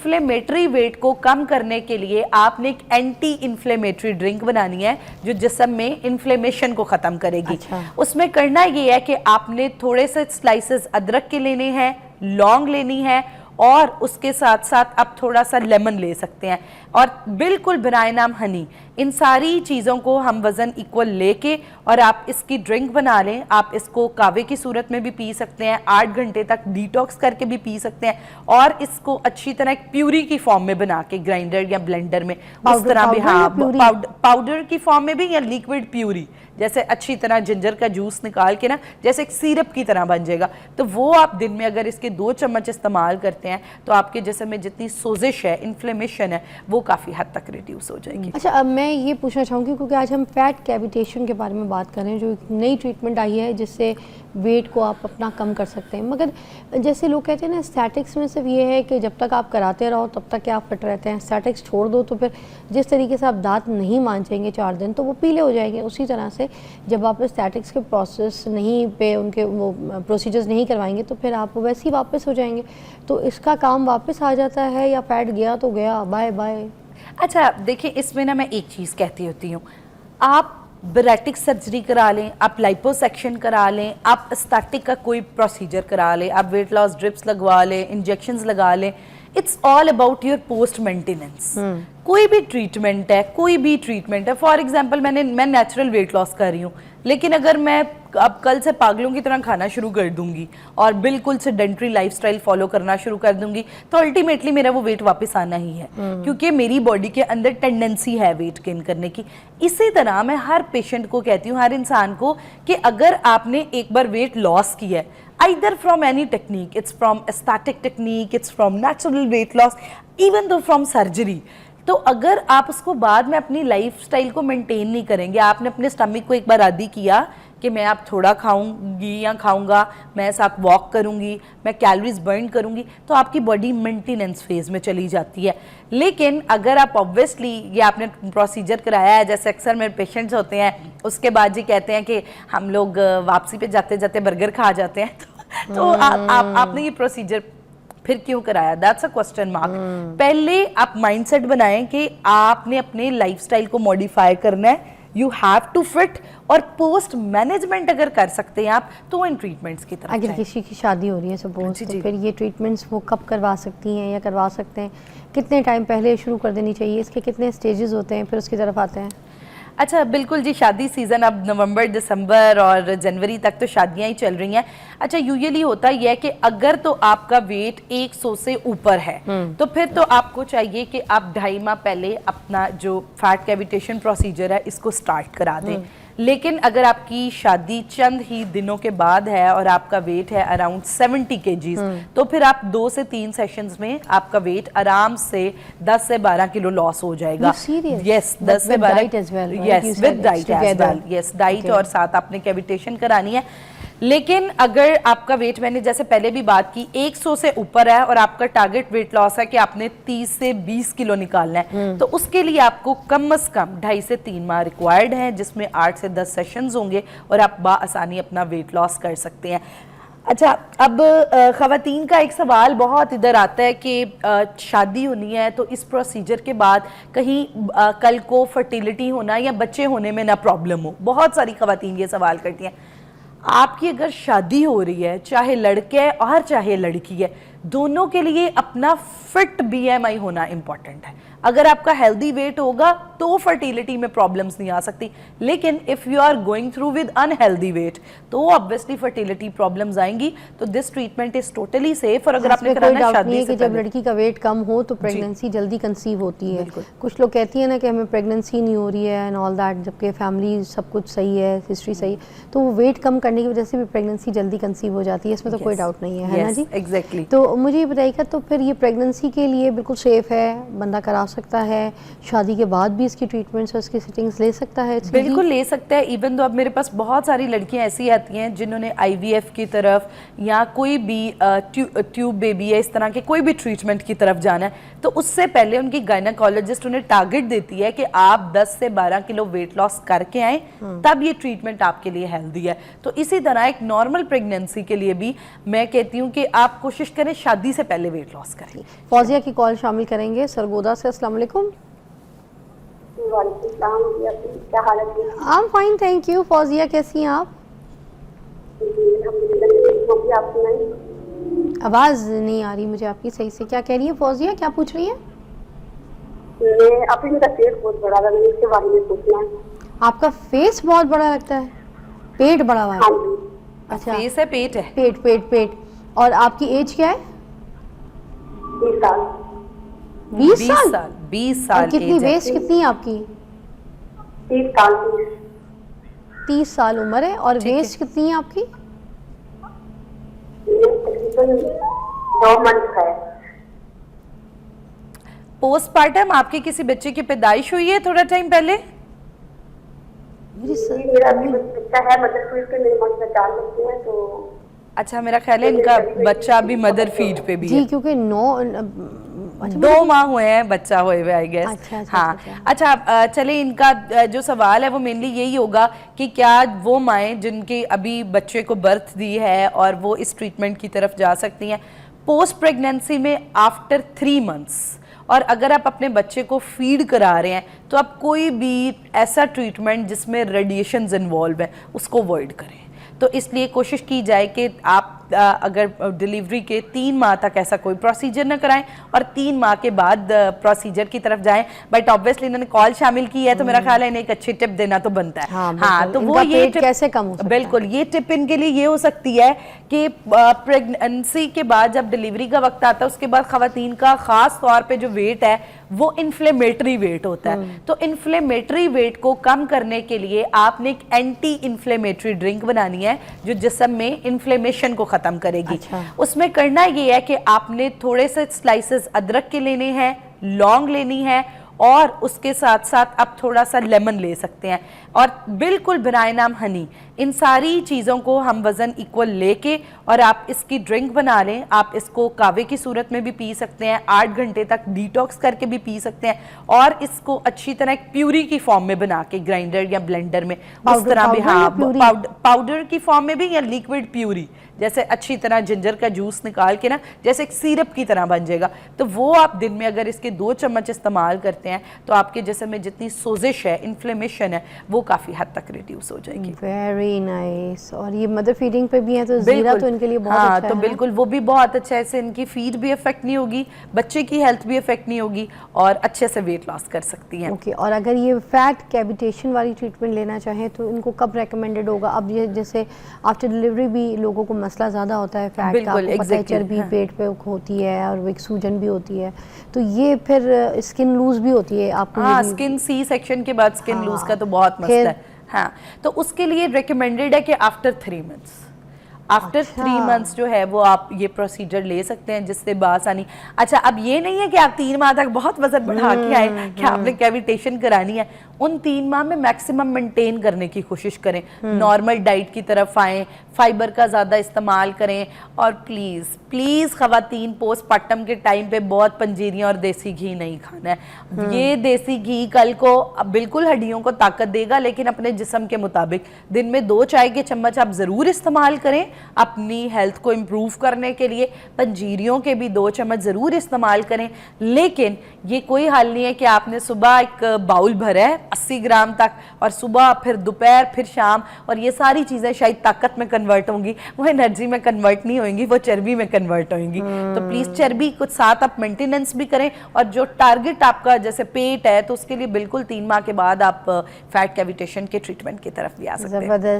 Inflammatory wait को कम करने के लिए आपने एक एंटी इन्फ्लेमेटरी ड्रिंक बनानी है जो जिस्म में इन्फ्लेमेशन को ख़त्म करेगी। अच्छा। उसमें करना ये है कि आपने थोड़े से स्लाइसेस अदरक के लेने हैं, लौंग लेनी है और उसके साथ साथ आप थोड़ा सा लेमन ले सकते हैं और बिल्कुल बिनाए नाम हनी। इन सारी चीज़ों को हम वज़न इक्वल लेके और आप इसकी ड्रिंक बना लें। आप इसको कावे की सूरत में भी पी सकते हैं, 8 घंटे तक डिटॉक्स करके भी पी सकते हैं और इसको अच्छी तरह एक प्यूरी की फॉर्म में बना के ग्राइंडर या ब्लेंडर में उस तरह भी, हाँ पाउडर की फॉर्म में भी या लिक्विड प्यूरी, जैसे अच्छी तरह जिंजर का जूस निकाल के ना जैसे एक सिरप की तरह बन जाएगा। तो वो आप दिन में अगर इसके 2 चम्मच इस्तेमाल करते हैं तो आपके जिस्म में जितनी सोजिश है, इन्फ्लेमेशन है, वो काफ़ी हद तक रिड्यूस हो जाएगी। अच्छा, अब मैं ये पूछना चाहूँगी क्योंकि आज हम फैट कैविटेशन के बारे में बात कर रहे हैं, जो एक नई ट्रीटमेंट आई है जिससे वेट को आप अपना कम कर सकते हैं। मगर जैसे लोग कहते हैं ना, स्टैटिक्स में सिर्फ ये है कि जब तक आप कराते रहो तब तक आप फिट रहते हैं, स्टैटिक्स छोड़ दो तो फिर जिस तरीके से आप दांत नहीं मांजेंगे 4 दिन तो वो पीले हो जाएंगे। उसी तरह से जब आप स्टैटिक्स के प्रोसेस नहीं पे उनके वो प्रोसीजर्स नहीं करवाएंगे तो फिर आप वैसे ही वापस हो जाएंगे। तो इसका काम वापस आ जाता है या फैट गया तो गया, बाय बाय? अच्छा देखिए, इसमें ना मैं एक चीज़ कहती होती हूँ, आप बेरेटिक सर्जरी करा लें, आप लाइपोसेक्शन करा लें, आप एस्थेटिक का कोई प्रोसीजर करा लें, आप वेट लॉस ड्रिप्स लगवा लें, इंजेक्शंस लगा लें, it's all about your post maintenance. कोई भी ट्रीटमेंट है, फॉर एग्जांपल मैं नेचुरल वेट लॉस कर रही हूँ, लेकिन अगर मैं अब कल से पागलों की तरह खाना शुरू कर दूंगी और बिल्कुल सेडेंटरी लाइफस्टाइल फॉलो करना शुरू कर दूंगी तो अल्टीमेटली मेरा वो वेट वापस आना ही है, क्योंकि मेरी बॉडी के अंदर टेंडेंसी है वेट गेन करने की। इसी तरह मैं हर पेशेंट को कहती हूँ, हर इंसान को, कि अगर आपने एक बार वेट लॉस किया है, either from any technique, it's from aesthetic technique, it's from natural weight loss, even though from surgery, तो अगर आप उसको बाद में अपनी लाइफस्टाइल को मेंटेन नहीं करेंगे, आपने अपने स्टमक को एक बार आदी किया कि मैं आप थोड़ा खाऊंगी या खाऊंगा, मैं साथ वॉक करूंगी, मैं कैलोरीज बर्न करूंगी, तो आपकी बॉडी मेंटेनेंस फेज में चली जाती है। लेकिन अगर आप ऑब्वियसली ये आपने प्रोसीजर कराया है, जैसे अक्सर मेरे पेशेंट्स होते हैं उसके बाद जी कहते हैं कि हम लोग वापसी पे जाते जाते बर्गर खा जाते हैं, तो आपने ये प्रोसीजर फिर क्यों कराया? That's a question mark. पहले आप माइंडसेट बनाएं कि आपने अपने लाइफस्टाइल को मॉडिफाई करना है, यू हैव टू फिट, और पोस्ट मैनेजमेंट अगर कर सकते हैं आप तो इन ट्रीटमेंट्स की तरफ अगर किसी की शादी हो रही है सपोज, तो फिर ये ट्रीटमेंट्स वो कब करवा सकती हैं या करवा सकते हैं? कितने टाइम पहले शुरू कर देनी चाहिए? इसके कितने स्टेजेस होते हैं, फिर उसकी तरफ आते हैं? अच्छा बिल्कुल जी, शादी सीज़न अब नवंबर, दिसंबर और जनवरी तक तो शादियां ही चल रही हैं। अच्छा यूजुअली होता यह है कि अगर तो आपका वेट 100 से ऊपर है तो फिर तो आपको चाहिए कि आप 2.5 माह पहले अपना जो फैट कैविटेशन प्रोसीजर है इसको स्टार्ट करा दें। लेकिन अगर आपकी शादी चंद ही दिनों के बाद है और आपका वेट है अराउंड 70 kgs, तो फिर आप 2 से 3 सेशंस में आपका वेट आराम से 10 से 12 किलो लॉस हो जाएगा। यस, 10 से 12, yes with diet as well, yes diet और साथ आपने कैविटेशन करानी है। लेकिन अगर आपका वेट, मैंने जैसे पहले भी बात की, 100 से ऊपर है और आपका टारगेट वेट लॉस है कि आपने 30 से 20 किलो निकालना है, तो उसके लिए आपको कम से कम 2.5 से 3 माह रिक्वायर्ड है, जिसमें 8 से 10 सेशंस होंगे और आप बाआसानी अपना वेट लॉस कर सकते हैं। अच्छा, अब ख़वातीन का एक सवाल बहुत इधर आता है कि शादी होनी है तो इस प्रोसीजर के बाद कहीं कल को फर्टिलिटी होना या बच्चे होने में ना प्रॉब्लम हो। बहुत सारी ख़वातीन ये सवाल करती हैं। आपकी अगर शादी हो रही है, चाहे लड़के है और चाहे लड़की है, दोनों के लिए अपना फिट BMI होना इम्पॉर्टेंट है। अगर आपका हेल्दी वेट होगा तो फर्टिलिटी में प्रॉब्लम्स नहीं आ सकती, लेकिन if you are going through with unhealthy weight तो ऑब्वियसली फर्टिलिटी प्रॉब्लम्स आएंगी। तो this treatment is totally safe. और अगर आपने कराना शादी से, जब लड़की का वेट कम हो तो प्रेगनेंसी जल्दी कंसीव होती है। कुछ लोग कहती है ना कि हमें प्रेगनेंसी नहीं हो रही है एंड ऑल दैट, जबकि फैमिली सब कुछ सही है, हिस्ट्री सही है, तो वो वेट कम करने की वजह से भी प्रेगनेंसी जल्दी कंसीव हो जाती है, इसमें तो कोई डाउट नहीं है ना जी? एग्जैक्टली। तो मुझे ये बताइएगा, तो फिर ये प्रेगनेंसी के लिए बिल्कुल सेफ है, बंदा करा सकता है, शादी के बाद भी भी इसकी ट्रीटमेंट्स और इसकी सेटिंग्स ले सकता है? बिल्कुल ले सकता है। इवन तो अब मेरे पास बहुत सारी लड़कियां ऐसी आती हैं जिन्होंने आईवीएफ की तरफ या कोई भी ट्यूब बेबी है, इस तरह के कोई भी ट्रीटमेंट की तरफ जाना है, तो उससे पहले उनकी गायनेकोलॉजिस्ट उन्हें टारगेट देती है कि आप 10 से 12 किलो वेट लॉस करके आए, तब ये ट्रीटमेंट आपके लिए हेल्दी है। तो इसी तरह एक नॉर्मल प्रेगनेंसी के लिए भी मैं कहती हूँ कि आप कोशिश करें शादी से पहले वेट लॉस करें। फौजिया की कॉल शामिल करेंगे सरगोदा से। अस्सलाम वालेकुम। क्या हालत है? I am fine, thank you. Fauzia कैसी हैं आप? आप सुनाइए। आवाज़ नहीं आ रही मुझे आपकी सही से। क्या कह रही है फौजिया, क्या पूछ रही है? मैं अभी मेरा पेट बहुत बड़ा है, मुझे इसके बारे में पूछना है। आपका फेस बहुत बड़ा लगता है, पेट बड़ा हुआ है? हाँ जी। अच्छा, फेस है, पेट है? पेट पेट पेट। और आपकी एज क्या है? 20 साल। 20 साल? 20 साल। और कितनी age है। वेस्ट कितनी है आपकी? 30 साल। 30 साल उम्र है। और ठीक है। वेस्ट कितनी है आपकी? तकरीबन 2 मंथ है। पोस्टमार्टम आपके किसी बच्चे की पैदाइश हुई है थोड़ा टाइम पहले? मेरा अभी बच्चा है, मतलब फिर के मेरे मन में 4 बच्चे हैं। तो अच्छा, मेरा ख्याल है इनका बच्चा अभी मदर फीड पे भी जी, है। क्योंकि 2 माह हुए हैं बच्चा हुए हुए, आई गेस। अच्छा, अच्छा, हाँ। अच्छा। अच्छा, चले इनका जो सवाल है वो मेनली यही होगा कि क्या वो माएँ जिनके अभी बच्चे को बर्थ दी है और वो इस ट्रीटमेंट की तरफ जा सकती हैं पोस्ट प्रेगनेंसी में आफ्टर 3 मंथ्स। और अगर आप अपने बच्चे को फीड करा रहे हैं तो आप कोई भी ऐसा ट्रीटमेंट जिसमें रेडिएशंस इन्वॉल्व है उसको अवॉइड करें। तो इसलिए कोशिश की जाए कि आप अगर डिलीवरी के 3 माह तक ऐसा कोई प्रोसीजर न कराएं और 3 माह के बाद प्रोसीजर की तरफ जाएं। बट ऑब्वियसली इन्होंने कॉल शामिल की है तो मेरा ख्याल है इन्हें एक अच्छी टिप देना तो बनता है। हाँ, तो वो इनका ये पेट कैसे कम हो सकता है? बिल्कुल, ये टिप इनके लिए ये हो सकती है कि प्रेगनेंसी के बाद जब डिलीवरी का वक्त आता है उसके बाद खवातीन का खास तौर पे जो वेट है वो इन्फ्लेमेटरी वेट होता है। तो इन्फ्लेमेटरी वेट को कम करने के लिए आपने एक एंटी इन्फ्लेमेटरी ड्रिंक बनानी है जो जिस्म में इन्फ्लेमेशन को खत्म करेगी। अच्छा। उसमें करना ये है कि आपने थोड़े से स्लाइसेस अदरक के लेने हैं, लौंग लेनी है और उसके साथ साथ आप थोड़ा सा लेमन ले सकते हैं और बिल्कुल बिनाए नाम हनी। इन सारी चीज़ों को हम वज़न इक्वल लेके और आप इसकी ड्रिंक बना लें। आप इसको कावे की सूरत में भी पी सकते हैं, 8 घंटे तक डिटॉक्स करके भी पी सकते हैं और इसको अच्छी तरह एक प्यूरी की फॉर्म में बना के ग्राइंडर या ब्लेंडर में उस तरह भी, हाँ, पाउडर की फॉर्म में भी या लिक्विड प्यूरी, जैसे अच्छी तरह जिंजर का जूस निकाल के ना जैसे एक सिरप की तरह बन जाएगा। तो वो आप दिन में अगर इसके 2 चम्मच इस्तेमाल करते हैं तो आपके जिस्म में जितनी सोजिश है, इन्फ्लेमेशन है, वो काफ़ी हद तक रिड्यूस हो जाएगी। Very nice. और ये मदर फीडिंग पे भी है तो जीरा तो इनके लिए बहुत हाँ, अच्छा तो है। बिल्कुल वो भी बहुत अच्छा है। इससे इनकी फीड भी इफेक्ट नहीं होगी, बच्चे की हेल्थ भी इफेक्ट नहीं होगी और अच्छे से वेट लॉस कर सकती हैं। ओके। और अगर ये फैट कैविटेशन वाली ट्रीटमेंट लेना चाहें तो इनको कब रेकमेंडेड होगा? अब ये जैसे आफ्टर डिलीवरी भी लोगों को मसला ज़्यादा होता है फैट का, आपको पता है, चर्बी पेट पे होती है और एक सूजन भी होती है, तो ये फिर स्किन लूज भी होती है आपको? हाँ, स्किन सी सेक्शन के बाद स्किन लूज का तो बहुत मसला है। हाँ, तो उसके लिए रिकमेंडेड है कि आफ्टर 3 मंथ्स, आफ्टर 3 मंथ्स जो है वो आप ये प्रोसीजर ले सकते हैं जिससे बासानी। अच्छा, अब ये नहीं है कि आप 3 माह तक बहुत वजन बढ़ा के आए कि आपने कैविटेशन करानी है। उन 3 माह में मैक्सिमम मेंटेन करने की कोशिश करें, नॉर्मल डाइट की तरफ आएँ, फाइबर का ज़्यादा इस्तेमाल करें और प्लीज़ ख़वातीन पोस्टमार्टम के टाइम पे बहुत पंजीरियाँ और देसी घी नहीं खाना है। ये देसी घी कल को बिल्कुल हड्डियों को ताकत देगा, लेकिन अपने जिस्म के मुताबिक दिन में 2 चाय के चम्मच आप ज़रूर इस्तेमाल करें अपनी हेल्थ को इम्प्रूव करने के लिए। पंजीरियों के भी 2 चम्मच ज़रूर इस्तेमाल करें, लेकिन ये कोई हाल नहीं है कि आपने सुबह एक बाउल भरा है 80 ग्राम तक और सुबह फिर दोपहर फिर शाम, और ये सारी चीज़ें शायद ताकत में कन्वर्ट होंगी, वो एनर्जी में कन्वर्ट नहीं होंगी, वो चर्बी में कन्वर्ट होंगी। तो प्लीज़ चर्बी कुछ साथ आप मेंटेनेंस भी करें और जो टारगेट आपका जैसे पेट है तो उसके लिए बिल्कुल 3 माह के बाद आप फैट कैविटेशन के ट्रीटमेंट की तरफ भी आ सकते हैं। ज़बरदस्त।